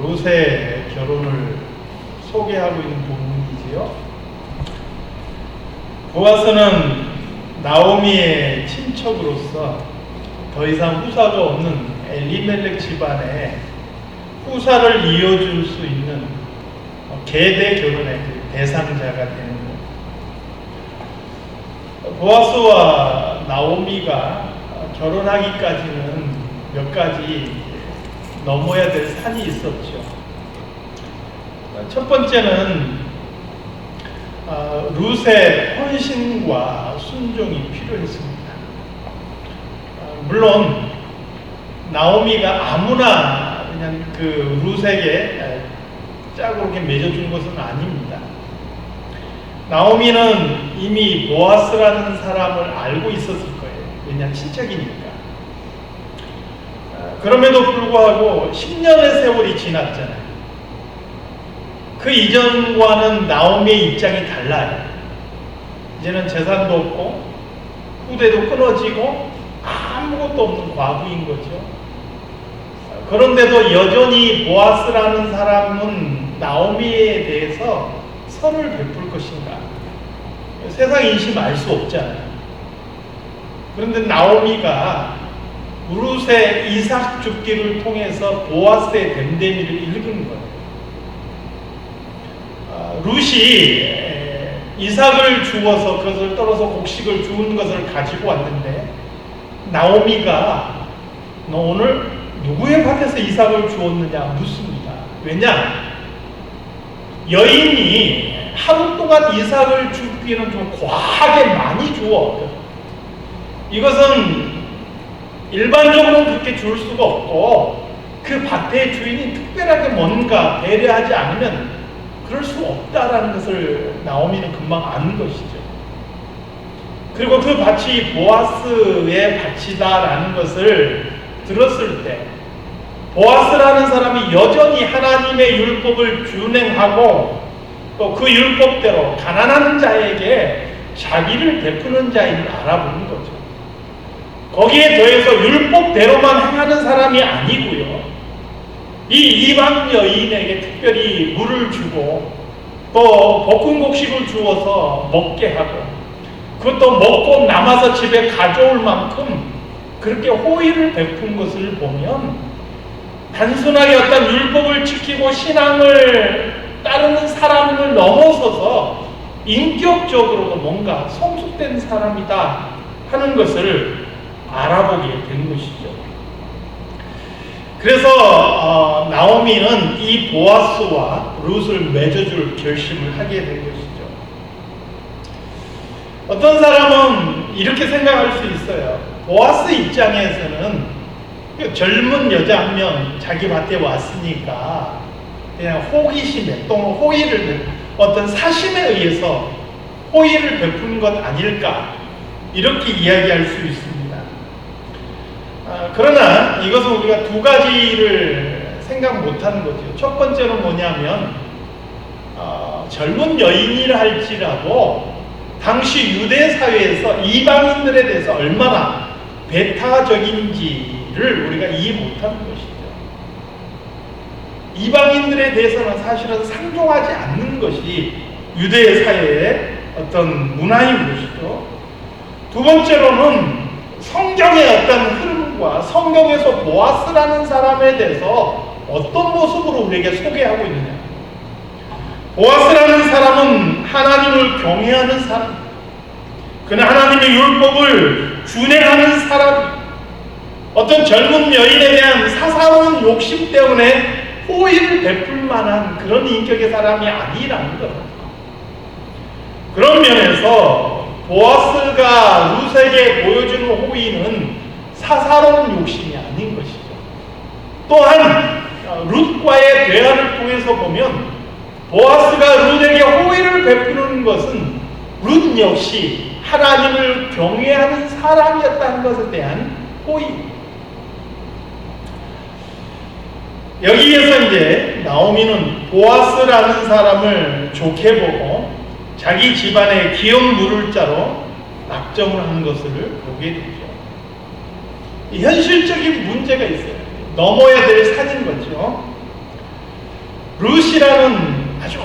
롯의 결혼을 소개하고 있는 본문이지요. 보아스는 나오미의 친척으로서 더 이상 후사가 없는 엘리멜렉 집안의 후사를 이어줄 수 있는 계대 결혼의 대상자가 되는 거예요. 보아스와 나오미가 결혼하기까지는 몇 가지 넘어야 될 산이 있었죠. 첫 번째는 룻의 헌신과 순종이 필요했습니다. 물론 나오미가 아무나 그냥 그 룻에게 짝으로 이렇게 맺어준 것은 아닙니다. 나오미는 이미 보아스라는 사람을 알고 있었을 거예요. 왜냐하면 친척이니까. 그럼에도 불구하고 10년의 세월이 지났잖아요. 그 이전과는 나오미의 입장이 달라요. 이제는 재산도 없고 후대도 끊어지고 아무것도 없는 과부인 거죠. 그런데도 여전히 보아스라는 사람은 나오미에 대해서 선을 베풀 것인가? 세상 인심 알 수 없잖아요. 그런데 나오미가 룻의 이삭 죽기를 통해서 보아스의 됨됨이를 읽은 거예요. 룻이 이삭을 주어서 그것을 떨어서 곡식을 주운 것을 가지고 왔는데 나오미가 너 오늘 누구의 밭에서 이삭을 주었느냐 묻습니다. 왜냐? 여인이 하루 동안 이삭을 주기에는 좀 과하게 많이 주어. 이것은 일반적으로는 그렇게 줄 수가 없고 그 밭의 주인이 특별하게 뭔가 배려하지 않으면 그럴 수 없다라는 것을 나오미는 금방 아는 것이죠. 그리고 그 밭이 보아스의 밭이다라는 것을 들었을 때 보아스라는 사람이 여전히 하나님의 율법을 준행하고 또 그 율법대로 가난한 자에게 자기를 베푸는 자임을 알아보는 거죠. 거기에 더해서 율법대로만 행하는 사람이 아니고요. 이 이방 여인에게 특별히 물을 주고 또 볶은 곡식을 주어서 먹게 하고 그것도 먹고 남아서 집에 가져올 만큼 그렇게 호의를 베푼 것을 보면 단순하게 어떤 율법을 지키고 신앙을 따르는 사람을 넘어서서 인격적으로도 뭔가 성숙된 사람이다 하는 것을 알아보게 된 것이죠. 그래서 나오미는 이 보아스와 룻을 맺어줄 결심을 하게 된 것이죠. 어떤 사람은 이렇게 생각할 수 있어요. 보아스 입장에서는 젊은 여자 한 명 자기 밭에 왔으니까 그냥 호기심에 또는 호의를 어떤 사심에 의해서 호의를 베푸는 것 아닐까 이렇게 이야기할 수 있습니다. 그러나 이것은 우리가 두 가지를 생각 못하는 거죠. 첫 번째는 뭐냐면 젊은 여인이라 할지라도 당시 유대 사회에서 이방인들에 대해서 얼마나 배타적인지를 우리가 이해 못하는 것이죠. 이방인들에 대해서는 사실은 상종하지 않는 것이 유대 사회의 어떤 문화인 것이죠. 두 번째로는 성경의 어떤 흐름과 성경에서 보아스라는 사람에 대해서 어떤 모습으로 우리에게 소개하고 있느냐. 보아스라는 사람은 하나님을 경외하는 사람, 그는 하나님의 율법을 준행하는 사람, 어떤 젊은 여인에 대한 사사로운 욕심 때문에 호의를 베풀 만한 그런 인격의 사람이 아니라는 것. 그런 면에서 보아스가 룻에게 보여주는 호의는 사사로운 욕심이 아닌 것이죠. 또한 룻과의 대화를 통해서 보면 보아스가 룻에게 호의를 베푸는 것은 룻 역시 하나님을 경외하는 사람이었다는 것에 대한 호의. 여기에서 이제 나오미는 보아스라는 사람을 좋게 보고 자기 집안의 기업 물을 자로 낙점을 한 것을 보게 되죠. 현실적인 문제가 있어요. 넘어야 될 산인 거죠. 룻이라는 아주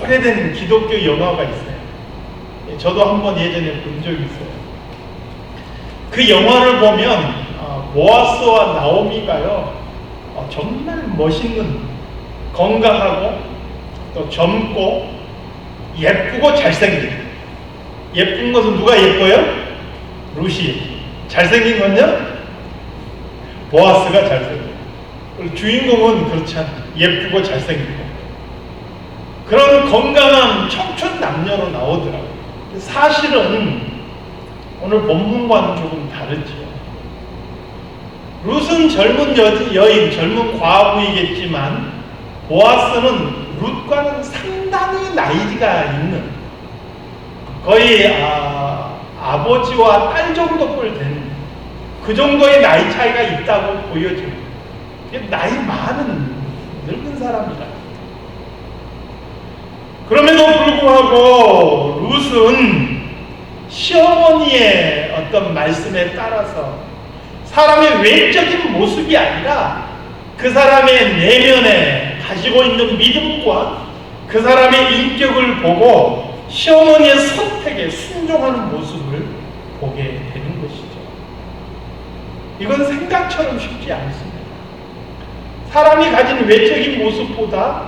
오래된 기독교 영화가 있어요. 저도 한번 예전에 본 적이 있어요. 그 영화를 보면 보아스와 나오미가요, 정말 멋있는, 건강하고 또 젊고 예쁘고 잘생긴, 예쁜 것은 누가 예뻐요? 룻이. 잘생긴 건요? 보아스가 잘생겨요. 주인공은 그렇지 않아요. 예쁘고 잘생기고 그런 건강한 청춘 남녀로 나오더라고요. 사실은 오늘 본문과는 조금 다르죠. 룻은 젊은 여인, 젊은 과부이겠지만 보아스는 룻과는 상당히 나이가 있는, 거의 아버지와 딸 정도꼴 되는 그 정도의 나이 차이가 있다고 보여집니다. 나이 많은 늙은 사람이라. 그럼에도 불구하고 룻은 시어머니의 어떤 말씀에 따라서 사람의 외적인 모습이 아니라 그 사람의 내면에 가지고 있는 믿음과 그 사람의 인격을 보고 시어머니의 선택에 순종하는 모습을 보게 되는 것이죠. 이건 생각처럼 쉽지 않습니다. 사람이 가진 외적인 모습보다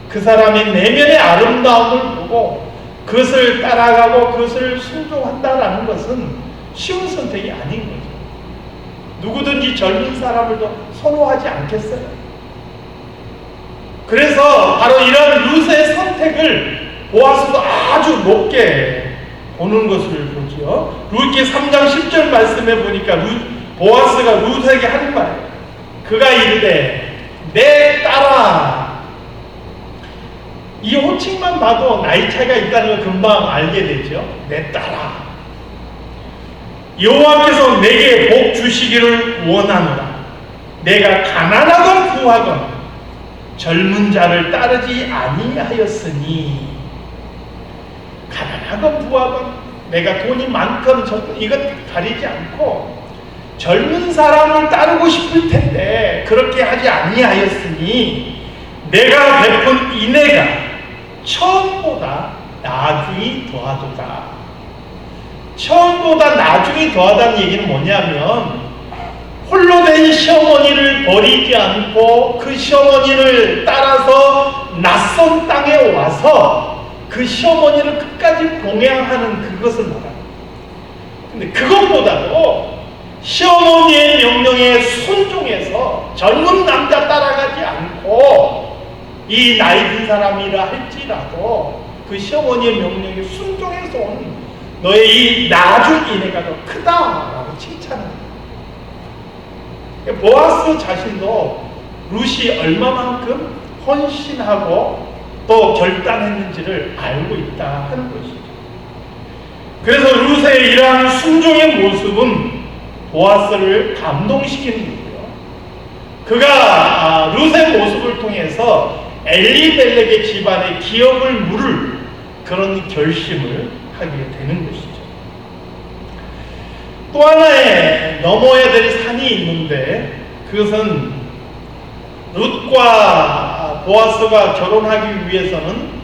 그 사람의 내면의 아름다움을 보고 그것을 따라가고 그것을 순종한다라는 것은 쉬운 선택이 아닌 거죠. 누구든지 젊은 사람을 더 선호하지 않겠어요? 그래서 바로 이런 룻의 선택을 보아스도 아주 높게 보는 것을 보죠. 룻기 3장 10절 말씀에 보니까 보아스가 룻에게 하는 말이에요. 그가 이르되 내 딸아. 이 호칭만 봐도 나이 차이가 있다는 걸 금방 알게 되죠. 내 딸아, 여호와께서 내게 복 주시기를 원하노라. 내가 가난하건 부하건 젊은 자를 따르지 아니하였으니. 가난하건 부하건 내가 돈이 많건 적건 이것 가리지 않고 젊은 사람을 따르고 싶을 텐데 그렇게 하지 아니하였으니 내가 베푼 인애가 처음보다 나중이 더하도다. 처음보다 나중이 더하다는 얘기는 뭐냐면 홀로 된 시어머니를 버리지 않고 그 시어머니를 따라서 낯선 땅에 와서 그 시어머니를 끝까지 봉양하는 그것을 말합니다. 근데 그것보다도 시어머니의 명령에 순종해서 젊은 남자 따라가지 않고 이 나이 든 사람이라 할지라도 그 시어머니의 명령에 순종해서 온 너의 이 나중 인애가 더 크다라고 칭찬합니다. 보아스 자신도 룻이 얼마만큼 헌신하고 또 결단했는지를 알고 있다 하는 것이죠. 그래서 룻의 이러한 순종의 모습은 보아스를 감동시키는 거고요. 그가 룻의 모습을 통해서 엘리멜렉의 집안의 기업을 물을 그런 결심을 하게 되는 것이죠. 또 하나의 넘어야 될 산이 있는데 그것은 룻과 보아스가 결혼하기 위해서는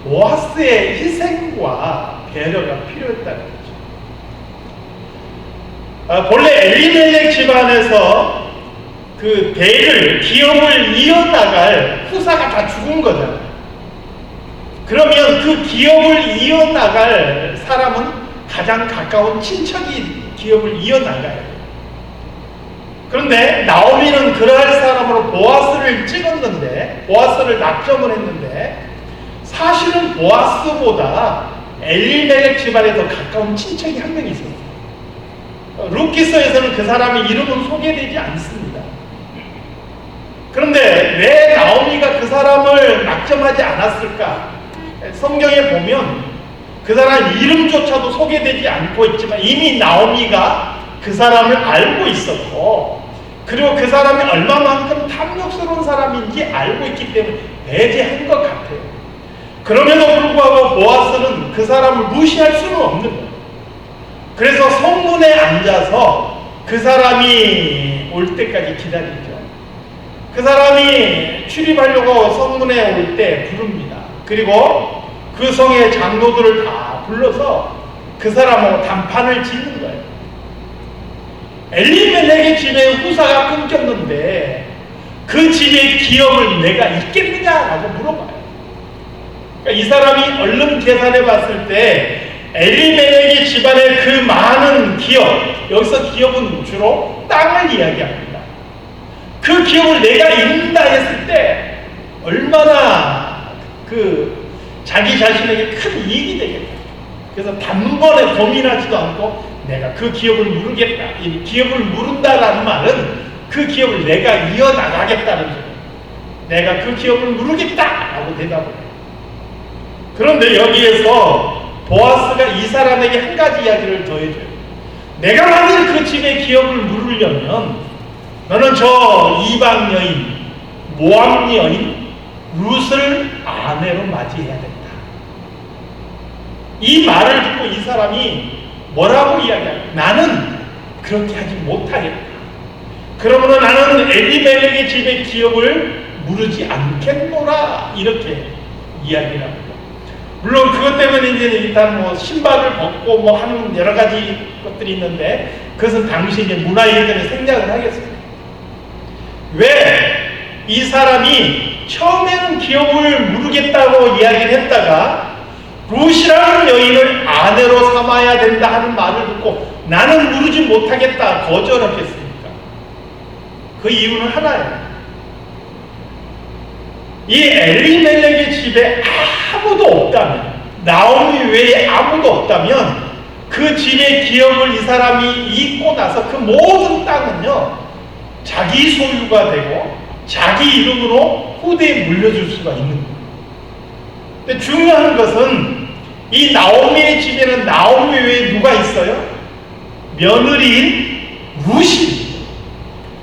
보아스의 희생과 배려가 필요했다는 거죠. 본래 엘리멜렉 집안에서 그 대를, 기업을 이어나갈 후사가 다 죽은 거잖아요. 그러면 그 기업을 이어나갈 사람은 가장 가까운 친척이 기업을 이어나가요. 그런데 나오미는 그러할 사람으로 보아스를 찍었는데, 보아스를 낙점을 했는데, 사실은 보아스보다 엘리멜렉 집안에 더 가까운 친척이 한 명 있었어요. 룻기서에서는 그 사람의 이름은 소개되지 않습니다. 그런데 왜 나오미가 그 사람을 낙점하지 않았을까? 성경에 보면 그 사람 이름조차도 소개되지 않고 있지만 이미 나오미가 그 사람을 알고 있었고, 그리고 그 사람이 얼마만큼 탐욕스러운 사람인지 알고 있기 때문에 배제한 것 같아요. 그럼에도 불구하고 보아스는 그 사람을 무시할 수는 없는 거예요. 그래서 성문에 앉아서 그 사람이 올 때까지 기다리죠. 그 사람이 출입하려고 성문에 올 때 부릅니다. 그리고 그 성의 장로들을 다 불러서 그 사람하고談판을 짓는 거예요. 엘리멜렉의 집에 후사가 끊겼는데 그 집의 기업을 내가 있겠느냐라고 물어봐요. 그러니까 이 사람이 얼른 계산해 봤을 때 엘리멜렉의 집안의 그 많은 기업, 여기서 기업은 주로 땅을 이야기합니다. 그 기업을 내가 잇는다 했을 때 얼마나 그 자기 자신에게 큰 이익이 되겠다. 그래서 단번에 고민하지도 않고 내가 그 기업을 물으겠다. 이 기업을 물은다라는 말은 그 기업을 내가 이어나가겠다는 소리예요. 내가 그 기업을 물으겠다라고 대답을 해요. 그런데 여기에서 보아스가 이 사람에게 한 가지 이야기를 더해줘요. 내가 만일 그 집의 기업을 물으려면 너는 저 이방 여인, 모압 여인 룻을 아내로 맞이해야 된다. 이 말을 듣고 이 사람이 뭐라고 이야기할까? 나는 그렇게 하지 못하겠다. 그러므로 나는 엘리멜렉의 집의 기업을 물으지 않겠노라. 이렇게 이야기를 합니다. 물론 그것 때문에 이제 일단 뭐 신발을 벗고 뭐 하는 여러 가지 것들이 있는데 그것은 당시 이제 문화이기 때문에 생략을 하겠습니다. 왜 이 사람이 처음에는 기업을 물으겠다고 이야기를 했다가 룻이라는 여인을 아내로 삼아야 된다 하는 말을 듣고 나는 물으지 못하겠다 거절했겠습니까? 그 이유는 하나예요. 이 엘리멜렉의 집에 아무도 없다면, 나오미 외에 아무도 없다면 그 집의 기업을 이 사람이 잇고 나서 그 모든 땅은요 자기 소유가 되고 자기 이름으로 후대에 물려줄 수가 있는 거예요. 근데 중요한 것은 이 나오미의 집에는 나오미 외에 누가 있어요? 며느리인 룻이.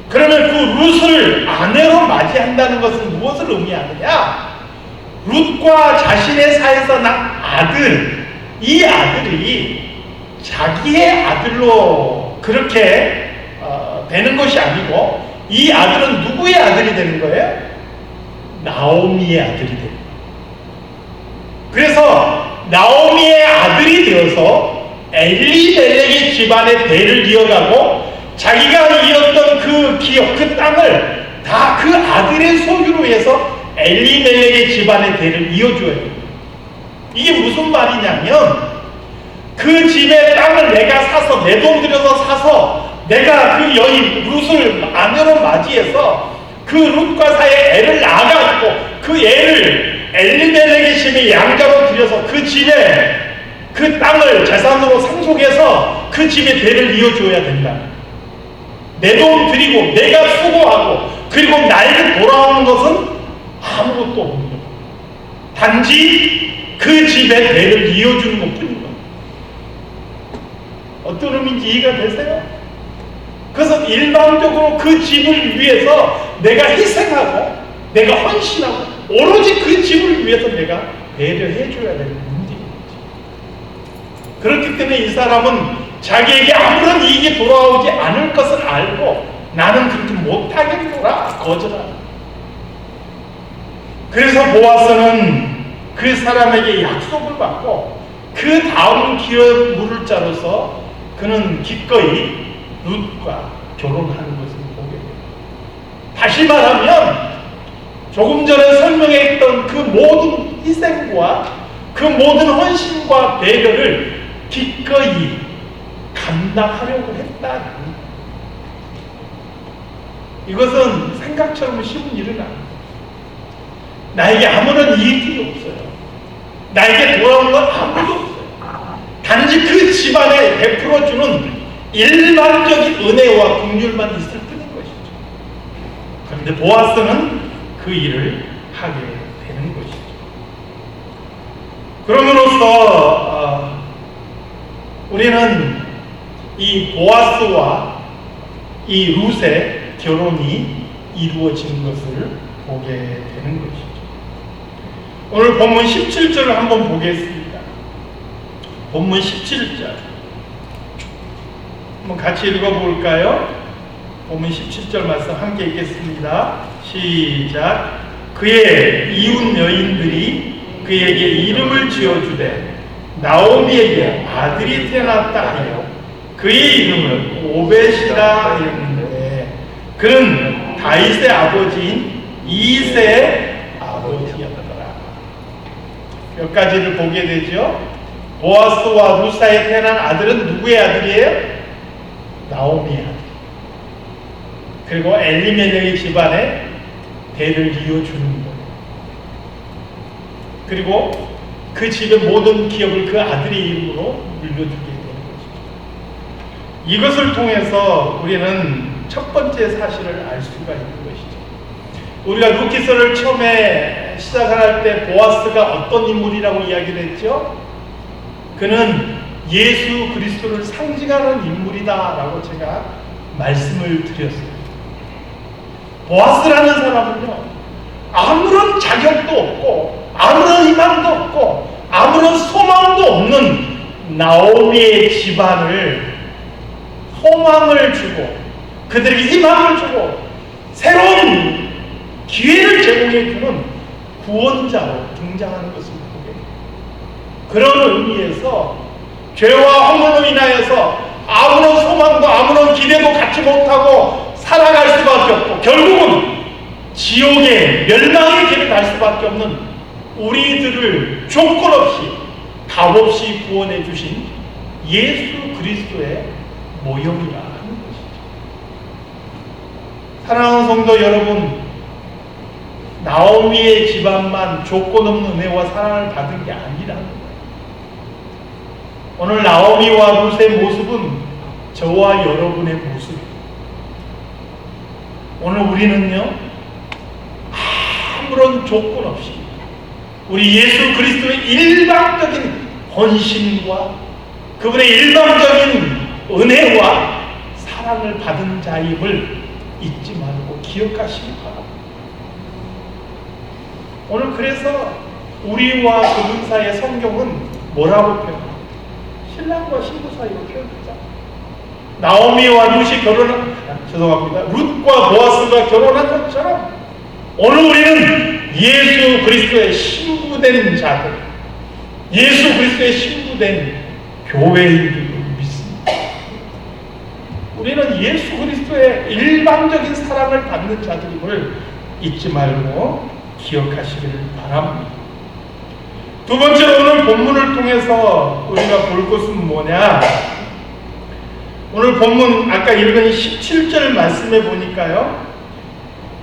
그러면 그 룻을 아내로 맞이한다는 것은 무엇을 의미하느냐? 룻과 자신의 사이에서 난 아들, 이 아들이 자기의 아들로 그렇게 되는 것이 아니고 이 아들은 누구의 아들이 되는 거예요? 나오미의 아들이 되는 거예요. 그래서 나오미의 아들이 되어서 엘리멜렉의 집안의 대를 이어가고 자기가 이었던 그 기업, 그 땅을 다 그 아들의 소유로 해서 엘리멜렉의 집안의 대를 이어줘야 돼요. 이게 무슨 말이냐면 그 집의 땅을 내가 사서 내 돈 들여서 사서 내가 그 여인 룻을 아내로 맞이해서 그 룻과 사이에 애를 낳아가지고 그 애를 엘리멜렉의 집에 양자로 들여서 그 집에 그 땅을 재산으로 상속해서 그 집의 대를 이어줘야 된다. 내 돈 들이고 내가 수고하고 그리고 나에게 돌아오는 것은 아무것도 없는 거예요. 단지 그 집의 대를 이어주는 것뿐인 거예요. 어떤 의미인지 이해가 되세요? 그래서 일방적으로 그 집을 위해서 내가 희생하고 내가 헌신하고 오로지 그 집을 위해서 내가 배려해 줘야 되는 문제인 거지. 그렇기 때문에 이 사람은 자기에게 아무런 이익이 돌아오지 않을 것을 알고 나는 그렇게 못하겠노라 거절하는. 그래서 보아스는 그 사람에게 약속을 받고 그 다음 기업 물을 자로서 그는 기꺼이 룻과 결혼하는 것을 보게 됩니다. 다시 말하면 조금 전에 설명했던 그 모든 희생과 그 모든 헌신과 배려를 기꺼이 감당하려고 했다는 거예요. 이것은 생각처럼 쉬운 일은 아닙니다. 나에게 아무런 이익이 없어요. 나에게 돌아오는 건 아무도 없어요. 단지 그 집안에 베풀어주는 일반적인 은혜와 긍휼만 있을 뿐인 것이죠. 그런데 보아스는 그 일을 하게 되는 것이죠. 그럼으로써 우리는 이 보아스와 이 룻의 결혼이 이루어진 것을 보게 되는 것이죠. 오늘 본문 17절을 한번 보겠습니다. 본문 17절 한번 같이 읽어볼까요? 본문 17절 말씀 함께 읽겠습니다. 시작. 그의 이웃 여인들이 그에게 이름을 지어주되 나오미에게 아들이 태어났다 하여 그의 이름을 오벳이라 하였는데 그는 다윗의 아버지인 이새의 아버지였더라. 몇 가지를 보게 되죠. 보아스와 룻 사이에 태어난 아들은 누구의 아들이에요? 나오미의 아들. 그리고 엘리멜렉의 집안에 대를 이어주는 거예요. 그리고 그 집의 모든 기업을 그 아들의 이름으로 물려주게 되는 것이죠. 이것을 통해서 우리는 첫 번째 사실을 알 수가 있는 것이죠. 우리가 룻기서를 처음에 시작할 때 보아스가 어떤 인물이라고 이야기를 했죠? 그는 예수 그리스도를 상징하는 인물이다라고 제가 말씀을 드렸어요. 보아스라는 사람은요, 아무런 자격도 없고 아무런 희망도 없고 아무런 소망도 없는 나오미의 집안을 소망을 주고 그들에게 희망을 주고 새로운 기회를 제공해주는 구원자로 등장하는 것을 보게 됩니다. 그런 의미에서 죄와 허물로 인하여서 아무런 소망도 아무런 기대도 갖지 못하고 살아갈 수밖에 없고 결국은 지옥의 멸망의 길을 갈 수밖에 없는 우리들을 조건 없이 값없이 구원해 주신 예수 그리스도의 모형이라 하는 것이죠. 사랑하는 성도 여러분, 나오미의 집안만 조건 없는 은혜와 사랑을 받은 게 아니라는 거예요. 오늘 나오미와 룻의 모습은 저와 여러분의 모습이에요. 오늘 우리는요, 아무런 조건 없이 우리 예수 그리스도의 일방적인 헌신과 그분의 일방적인 은혜와 사랑을 받은 자임을 잊지 말고 기억하시기 바랍니다. 오늘 그래서 우리와 그분 사이의 성경은 뭐라고 표현합니까? 신랑과 신부 사이로 표현하자. 나오미와 룻과 보아스가 결혼한 것처럼 오늘 우리는 예수 그리스도의 신부된 자들, 예수 그리스도의 신부된 교회인들을 믿습니다. 우리는 예수 그리스도의 일방적인 사랑을 받는 자들임을 잊지 말고 기억하시기를 바랍니다. 두 번째로 오늘 본문을 통해서 우리가 볼 것은 뭐냐? 오늘 본문 아까 읽은 17절 말씀해 보니까요,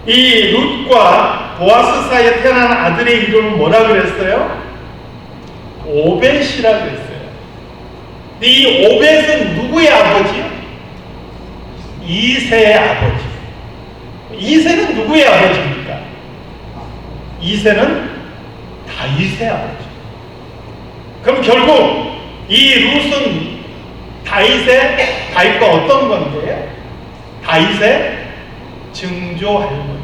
이 룻과 보아스 사이에 태어난 아들의 이름은 뭐라 그랬어요? 오벳이라 그랬어요. 근데 이 오벳은 누구의 아버지요? 이새의 아버지. 이새는 누구의 아버지입니까? 이새는 다윗의 아버지. 그럼 결국 이 룻은 다윗과 어떤 관계예요? 다윗의 증조 할머니.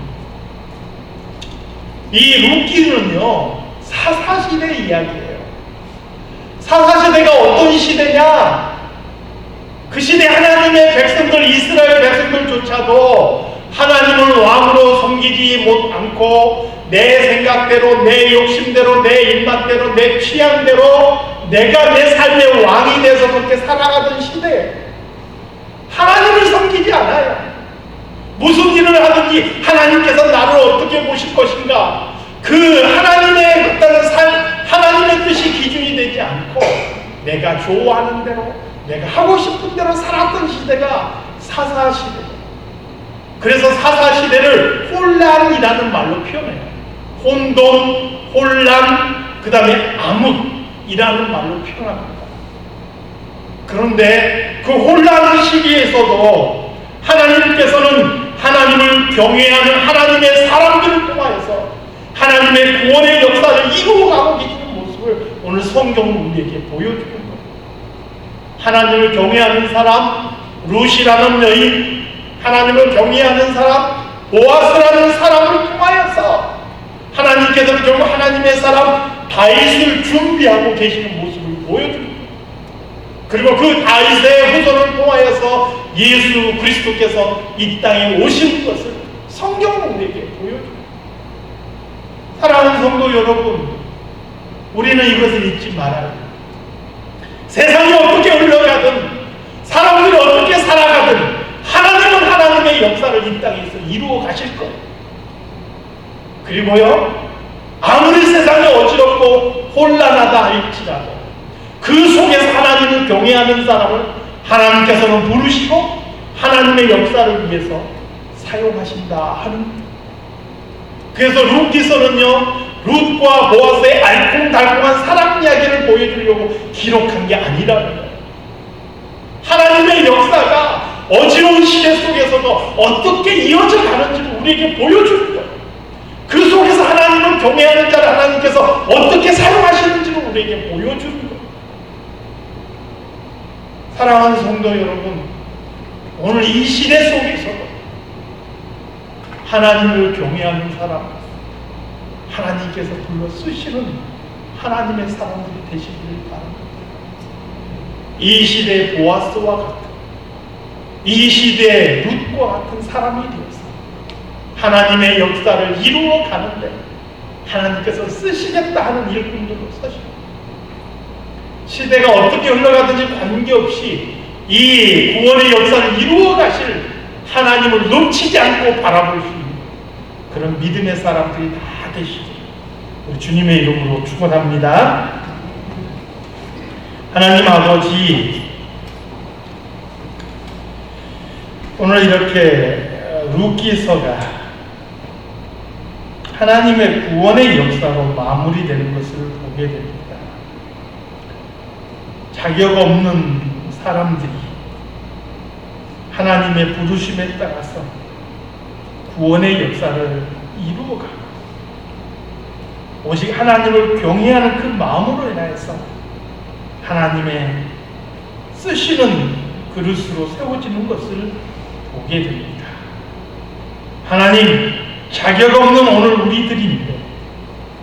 이 룻기는요, 사사시대 이야기예요. 사사시대가 어떤 시대냐? 그 시대 하나님의 백성들, 이스라엘 백성들조차도 하나님을 왕으로 섬기지 않고 내 생각대로, 내 욕심대로, 내 입맛대로, 내 취향대로 내가 내 삶의 왕이 돼서 그렇게 살아가던 시대에 하나님을 섬기지 않아요. 무슨 일을 하든지 하나님께서 나를 어떻게 보실 것인가, 그 하나님의 어떤 하나님의 뜻이 기준이 되지 않고 내가 좋아하는 대로, 내가 하고 싶은 대로 살았던 시대가 사사시대예요. 그래서 사사시대를 혼란이라는 말로 표현해요. 혼돈, 혼란, 그 다음에 암흑이라는 말로 표현합니다. 그런데 그 혼란 시기에서도 하나님께서는 하나님을 경외하는 하나님의 사람들을 통하여서 하나님의 구원의 역사를 이루어가고 계시는 모습을 오늘 성경은 우리에게 보여주는 거예요. 하나님을 경외하는 사람, 룻이라는 여인, 하나님을 경외하는 사람, 보아스라는 사람을 통하여서 하나님께서는 결국 하나님의 사람 다윗을 준비하고 계시는 모습을 보여줍니다. 그리고 그 다윗의 후손을 통하여서 예수 그리스도께서 이 땅에 오신 것을 성경은 우리에게 보여줍니다. 사랑하는 성도 여러분, 우리는 이것을 잊지 말아야 해요. 세상이 어떻게 흘러가든, 사람들이 어떻게 살아가든, 하나님은 하나님의 역사를 이 땅에서 이루어 가실 거예요. 그리고요, 아무리 세상이 어지럽고 혼란하다 할지라도 그 속에서 하나님을 경외하는 사람을 하나님께서는 부르시고 하나님의 역사를 위해서 사용하신다 하는 거예요. 그래서 룻기서는요, 룻과 보아스의 알콩달콩한 사랑 이야기를 보여주려고 기록한 게 아니라는 거예요. 하나님의 역사가 어지러운 시대 속에서도 어떻게 이어져 가는지를 우리에게 보여주는 거예요. 그 속에서 하나님을 경외하는 자를 하나님께서 어떻게 사용하시는지를 우리에게 보여주는 거예요. 사랑하는 성도 여러분, 오늘 이 시대 속에서도 하나님을 경외하는 사람, 하나님께서 불러 쓰시는 하나님의 사람들이 되시기를 바랍니다. 이 시대의 보아스와 같은, 이 시대의 룻과 같은 사람이 되어서 하나님의 역사를 이루어 가는데 하나님께서 쓰시겠다 하는 일꾼들로 서십니다. 시대가 어떻게 흘러가든지 관계없이 이 구원의 역사를 이루어 가실 하나님을 놓치지 않고 바라볼 수 있는 그런 믿음의 사람들이 다 되시기를 우리 주님의 이름으로 축원합니다. 하나님 아버지, 오늘 이렇게 룻기서가 하나님의 구원의 역사로 마무리되는 것을 보게 됩니다. 자격 없는 사람들이 하나님의 부르심에 따라서 구원의 역사를 이루어가고 오직 하나님을 경외하는 그 마음으로 인하여서 하나님의 쓰시는 그릇으로 세워지는 것을 보게 됩니다. 하나님, 자격 없는 오늘 우리들인데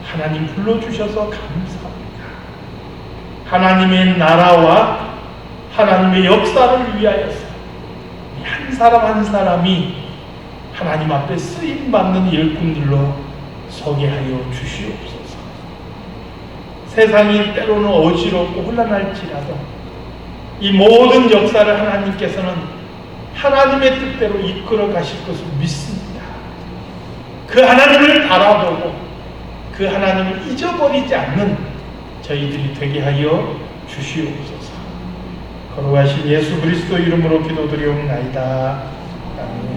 하나님 불러주셔서 감사합니다. 하나님의 나라와 하나님의 역사를 위하여서 한 사람 한 사람이 하나님 앞에 쓰임받는 일꾼들로 서게 하여 주시옵소서. 세상이 때로는 어지럽고 혼란할지라도 이 모든 역사를 하나님께서는 하나님의 뜻대로 이끌어 가실 것을 믿습니다. 그 하나님을 바라보고 그 하나님을 잊어버리지 않는 저희들이 되게 하여 주시옵소서. 거룩하신 예수 그리스도 이름으로 기도드리옵나이다. 아멘.